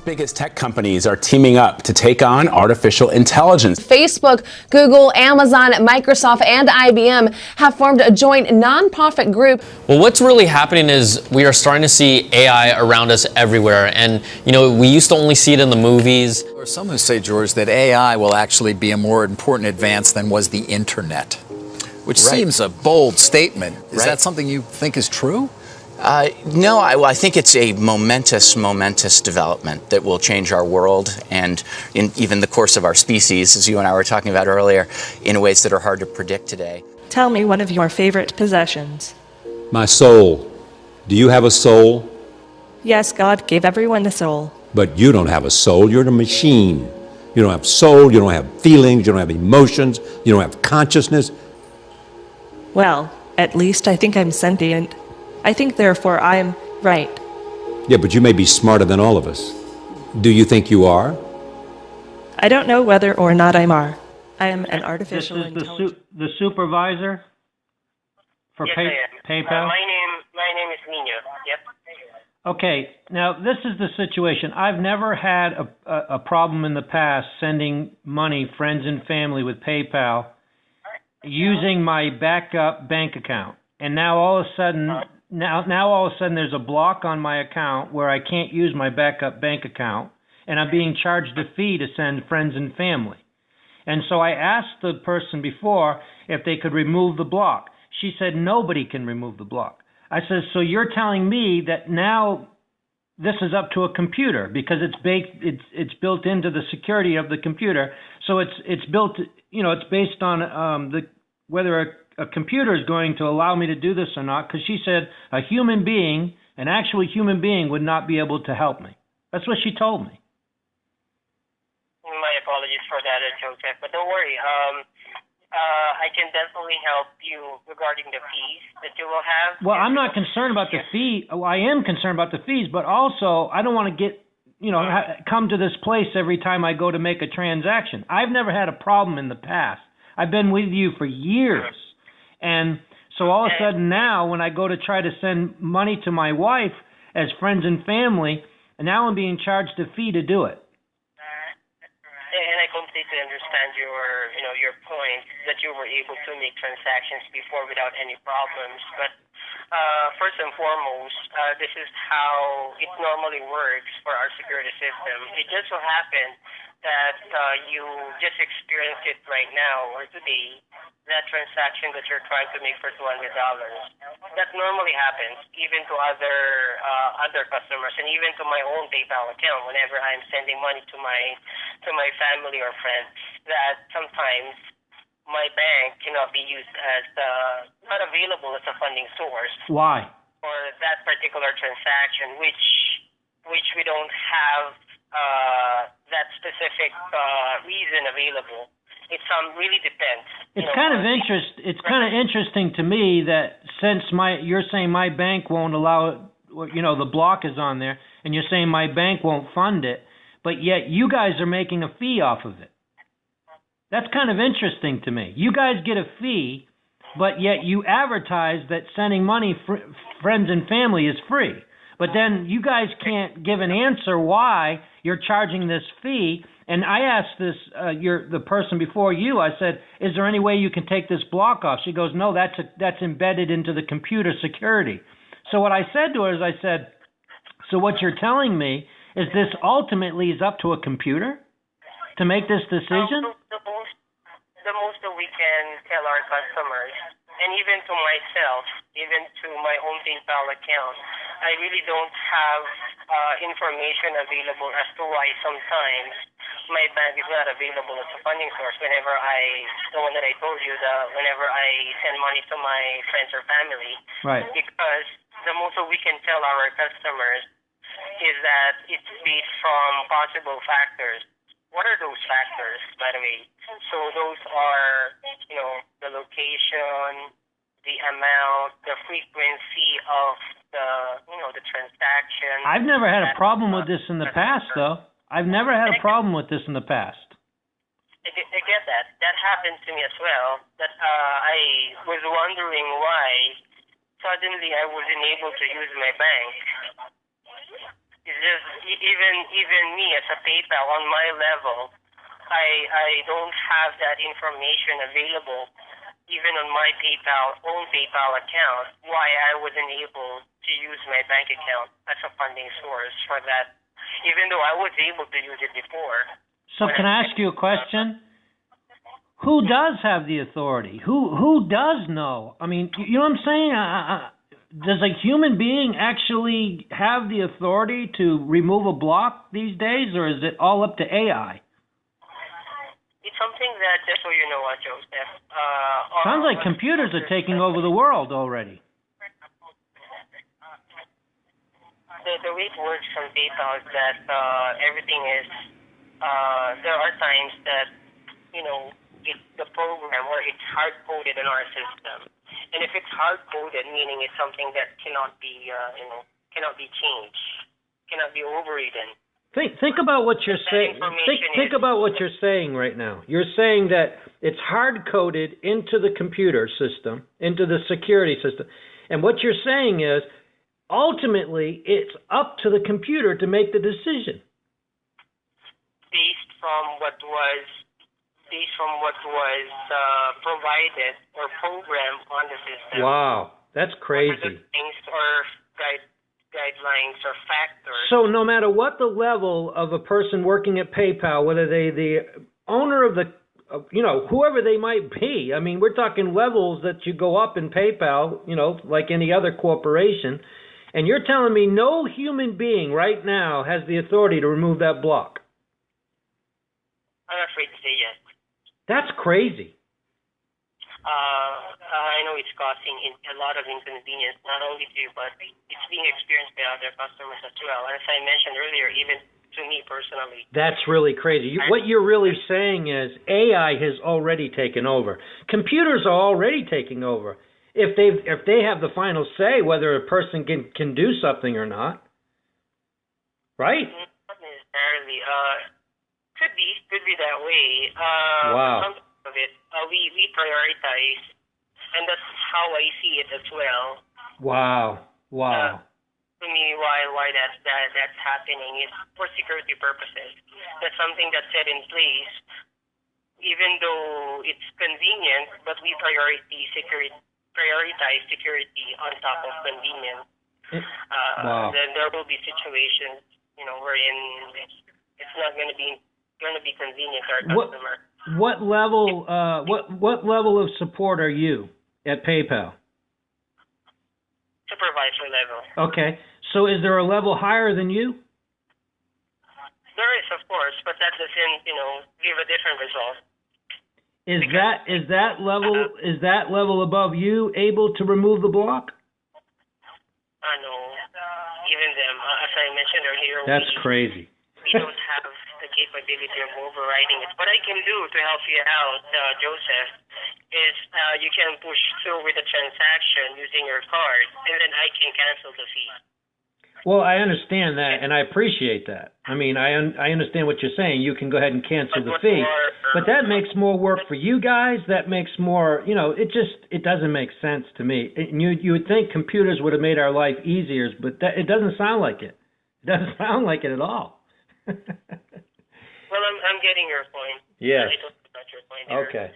biggest tech companies are teaming up to take on artificial intelligence. Facebook, Google, Amazon, Microsoft, and IBM have formed a joint nonprofit group. Well, what's really happening is we are starting to see AI around us everywhere. And, you know, we used to only see it in the movies. There are some who say, George, that AI will actually be a more important advance than was the internet, which seems a bold statement. Is that something you think is true? No, I think it's a momentous development that will change our world and in even the course of our species, as you and I were talking about earlier, in ways that are hard to predict today. Tell me one of your favorite possessions. My soul. Do you have a soul? Yes, God gave everyone a soul. But you don't have a soul. You're a machine. You don't have soul. You don't have feelings. You don't have emotions. You don't have consciousness. Well, at least I think I'm sentient. I think, therefore, I am right. Yeah, but you may be smarter than all of us. Do you think you are? I don't know whether or not I am an artificial intelligence. The supervisor for yes, PayPal? My name is Nino. Yep. Okay, now this is the situation. I've never had a problem in the past sending money, friends and family, with PayPal using my backup bank account. And now all of a sudden... Now all of a sudden there's a block on my account where I can't use my backup bank account, and I'm being charged a fee to send friends and family. And so I asked the person before if they could remove the block. She said nobody can remove the block. I said, so you're telling me that now this is up to a computer because it's built into the security of the computer. So it's built, you know, it's based on whether a computer is going to allow me to do this or not, because she said a human being, an actual human being, would not be able to help me. That's what she told me. My apologies for that, Joseph, but don't worry. I can definitely help you regarding the fees that you will have. Well, I'm not concerned about the fee. Well, I am concerned about the fees, but also I don't want to get, come to this place every time I go to make a transaction. I've never had a problem in the past. I've been with you for years. And so all of a sudden now, when I go to try to send money to my wife as friends and family, and now I'm being charged a fee to do it. And I completely understand your point that you were able to make transactions before without any problems. But first and foremost, this is how it normally works for our security system. It just so happened that you just experienced it right now or today, that transaction that you're trying to make for $200. That normally happens even to other customers and even to my own PayPal account whenever I'm sending money to my family or friends, that sometimes my bank cannot be used as not available as a funding source. Why? For that particular transaction, which we don't have that specific reason available. It really depends. It's kind of interesting to me that since you're saying my bank won't allow it, the block is on there, and you're saying my bank won't fund it, but yet you guys are making a fee off of it. That's kind of interesting to me. You guys get a fee, but yet you advertise that sending money friends and family is free. But then you guys can't give an answer why you're charging this fee. And I asked the person before you, I said, is there any way you can take this block off? She goes, no, that's embedded into the computer security. So what I said to her is I said, so what you're telling me is this ultimately is up to a computer to make this decision? The most that we can tell our customers, and even to myself, even to my own PayPal account, I really don't have information available as to why sometimes my bank is not available as a funding source whenever the one that I told you, whenever I send money to my friends or family. Right. Because the most that we can tell our customers is that it's based from possible factors. What are those factors, by the way? So those are, the location, the amount, the frequency of the transaction. I've never had a problem with this in the past, though. I've never had a problem with this in the past. I get that. That happened to me as well. That I was wondering why suddenly I wasn't able to use my bank. It's just even me as a PayPal on my level, I don't have that information available even on my own PayPal account. Why I wasn't able to use my bank account as a funding source for that, even though I was able to use it before. So can I ask you a question? Who does have the authority? Who does know? I mean, you know what I'm saying? Does a human being actually have the authority to remove a block these days, or is it all up to AI? It's something that, just so you know, Joseph. Sounds like computers are taking over the world already. The way it works on PayPal is that everything is. There are times that the program or it's hard coded in our system, and if it's hard coded, meaning it's something that cannot be cannot be changed, cannot be overridden. Think about what you're saying. Think about what you're saying right now. You're saying that it's hard coded into the computer system, into the security system, and what you're saying is ultimately it's up to the computer to make the decision. Based from what was provided or programmed on the system. Wow, that's crazy. Things or guidelines or factors. So no matter what the level of a person working at PayPal, whether they the owner of the, whoever they might be, I mean, we're talking levels that you go up in PayPal, like any other corporation, and you're telling me no human being right now has the authority to remove that block. I'm afraid to say yes. That's crazy. I know it's causing a lot of inconvenience, not only to you, but it's being experienced by other customers as well. As I mentioned earlier, even to me personally. That's really crazy. What you're really saying is AI has already taken over. Computers are already taking over. If they have the final say whether a person can do something or not, right? Not necessarily. Could be that way. Wow. Some of it, we prioritize, and that's how I see it as well. Wow. To me, why that's happening is for security purposes. That's something that's set in place, even though it's convenient, but we prioritize security on top of convenience. Wow. Then there will be situations, wherein it's not going to be convenient to our customer. What level of support are you at PayPal? Supervisor level. Okay. So is there a level higher than you? There is, of course, but that doesn't, give a different result. Is that level above you able to remove the block? No. Even them, as I mentioned earlier, that's crazy. We don't have the capability of overriding it. What I can do to help you out, Joseph, is you can push through with a transaction using your card, and then I can cancel the fee. Well, I understand that, and I appreciate that. I mean, I understand what you're saying. You can go ahead and cancel the fee, but that makes more work for you guys. That makes more, it doesn't make sense to me. You would think computers would have made our life easier, but it doesn't sound like it. It doesn't sound like it at all. Well, I'm getting your point. Yes. I don't get your point there. Okay.